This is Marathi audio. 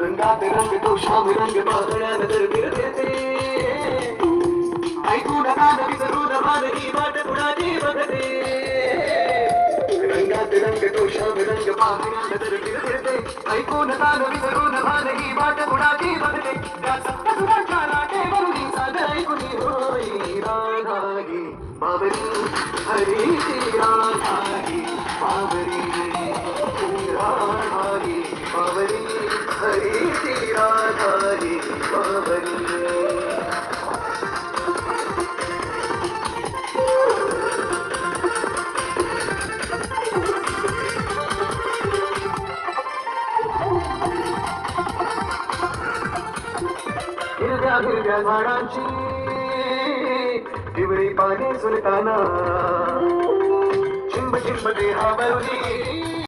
रंगात रंग तो श्याम रंग पाहण्यानंतर फिरते ऐकून कान विसरून भान ही वाट कुणाची बघते रंगात रंग तो श्याम रंग पाहण्यानंतर फिरते ऐकून कान विसरून भान ही वाट कुणाची बघते त्या सप्त सुरांच्या लाटेवरून साध ऐकून होई राधा गे बाबरी हरी राधा गे बाबरी राधा गे बाबरी हरी राधा गे बाबरी हिरव्या हिरव्या झाडांची हिवळी पाने सुलताना चिंब चिंब देहावरुनी